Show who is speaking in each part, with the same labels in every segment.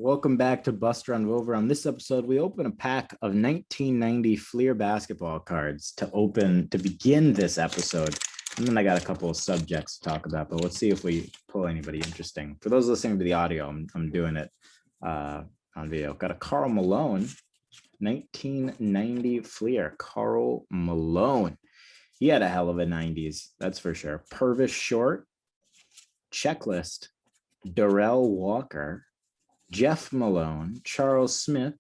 Speaker 1: Welcome back to Buster on Vover. On this episode, we open a pack of 1990 Fleer basketball cards to begin this episode. And then I got a couple of subjects to talk about, but let's see if we pull anybody interesting. For those listening to the audio, I'm doing it on video. Got a Karl Malone, 1990 Fleer. Karl Malone. He had a hell of a 90s, that's for sure. Purvis Short, Checklist, Darrell Walker, Jeff Malone, Charles Smith,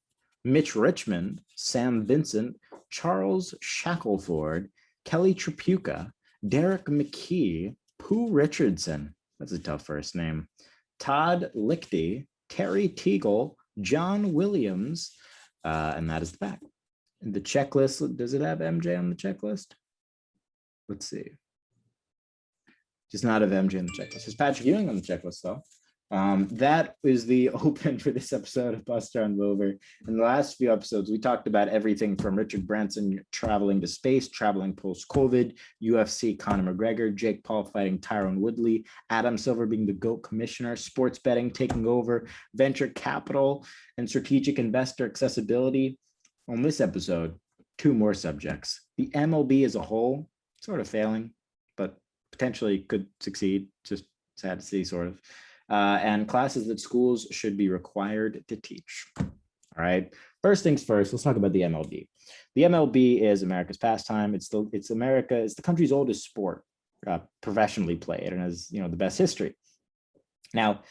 Speaker 1: Mitch Richmond, Sam Vincent, Charles Shackelford, Kelly Tripucka, Derek McKee, Pooh Richardson, that's a tough first name, Todd Lichty, Terry Teagle, John Williams, and that is the back. And the checklist, does it have MJ on the checklist? Let's see. Just not have MJ on the checklist. There's Patrick Ewing on the checklist, though. That is the open for this episode of Buster on Vover. In the last few episodes, we talked about everything from Richard Branson traveling to space, traveling post-COVID, UFC Conor McGregor, Jake Paul fighting Tyron Woodley, Adam Silver being the GOAT commissioner, sports betting taking over, venture capital, and strategic investor accessibility. On this episode, two more subjects. The MLB as a whole, sort of failing, but potentially could succeed. Just sad to see, sort of. And classes that schools should be required to teach. All right. First things first, let's talk about the MLB. The MLB is America's pastime. It's the country's oldest sport, professionally played, and has the best history. Now,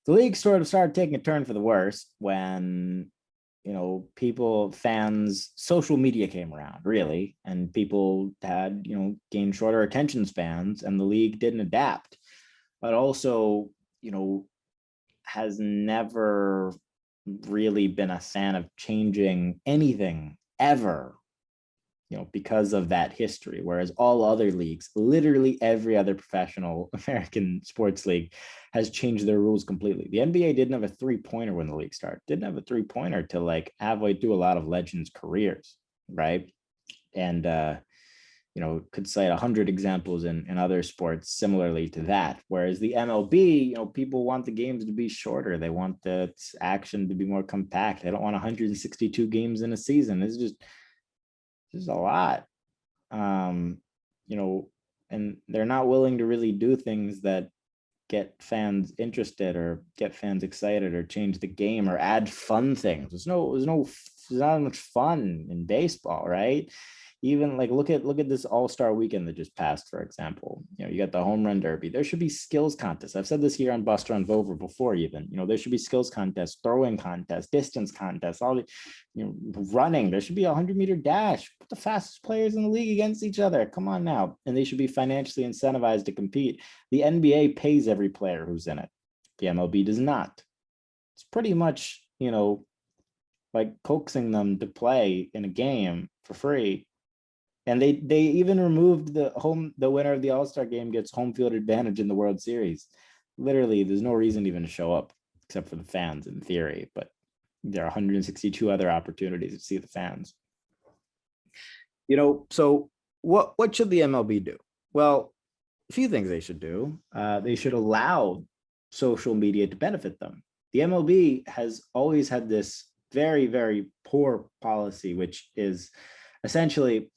Speaker 1: the league sort of started taking a turn for the worse when fans, social media came around, really, and people had gained shorter attention spans, and the league didn't adapt, but also has never really been a fan of changing anything ever, because of that history. Whereas all other leagues, literally every other professional American sports league, has changed their rules completely. The NBA didn't have a three-pointer when the league started. Didn't have a three-pointer till like halfway through a lot of legends' careers, right? And could cite 100 examples in other sports similarly to that. Whereas the MLB, people want the games to be shorter. They want the action to be more compact. They don't want 162 games in a season. It's just a lot. And they're not willing to really do things that get fans interested or get fans excited or change the game or add fun things. There's not much fun in baseball, right? Even like look at this all-star weekend that just passed, for example. You got the home run derby. There should be skills contests. I've said this here on Buster on Vover before, even. There should be skills contests, throwing contests, distance contests, all the running. There should be a 100-meter dash. Put the fastest players in the league against each other. Come on now. And they should be financially incentivized to compete. The NBA pays every player who's in it. The MLB does not. It's pretty much, like coaxing them to play in a game for free. And they even removed the winner of the All-Star game gets home field advantage in the World Series. Literally, there's no reason even to show up except for the fans in theory, but there are 162 other opportunities to see the fans. So what should the MLB do? Well, a few things they should do. They should allow social media to benefit them. The MLB has always had this very, very poor policy, which is essentially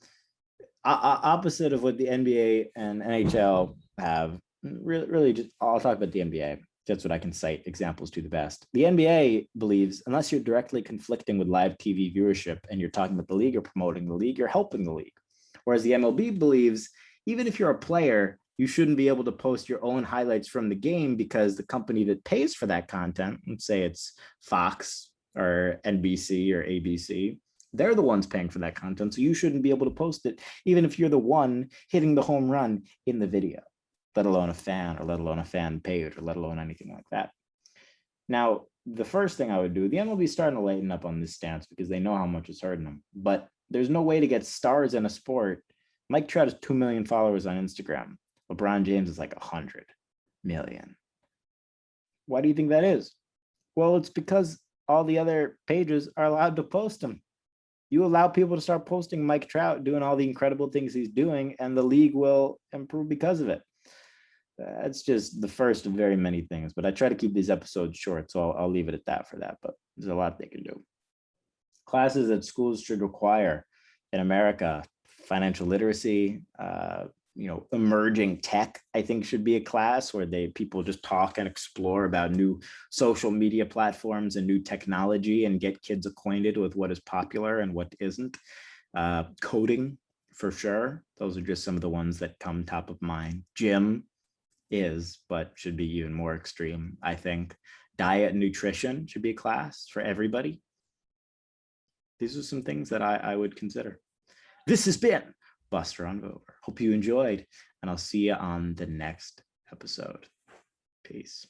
Speaker 1: opposite of what the NBA and NHL have. Really just, I'll talk about the NBA. That's what I can cite examples to the best. The NBA believes unless you're directly conflicting with live TV viewership and you're talking about the league or promoting the league, you're helping the league. Whereas the MLB believes even if you're a player, you shouldn't be able to post your own highlights from the game because the company that pays for that content, let's say it's Fox or NBC or ABC, they're the ones paying for that content. So you shouldn't be able to post it, even if you're the one hitting the home run in the video, let alone a fan, or let alone a fan page, or let alone anything like that. Now, the first thing I would do, the MLB is starting to lighten up on this stance because they know how much it's hurting them. But there's no way to get stars in a sport. Mike Trout has 2 million followers on Instagram. LeBron James is like 100 million. Why do you think that is? Well, it's because all the other pages are allowed to post them. You allow people to start posting Mike Trout doing all the incredible things he's doing, and the league will improve because of it. That's just the first of very many things, but I try to keep these episodes short, so I'll leave it at that for that. But there's a lot they can do. Classes that schools should require in America: financial literacy, emerging tech, I think should be a class where people just talk and explore about new social media platforms and new technology and get kids acquainted with what is popular and what isn't. Coding, for sure. Those are just some of the ones that come top of mind. Gym but should be even more extreme, I think. Diet and nutrition should be a class for everybody. These are some things that I would consider. This has been Buster on Vover. Hope you enjoyed, and I'll see you on the next episode. Peace.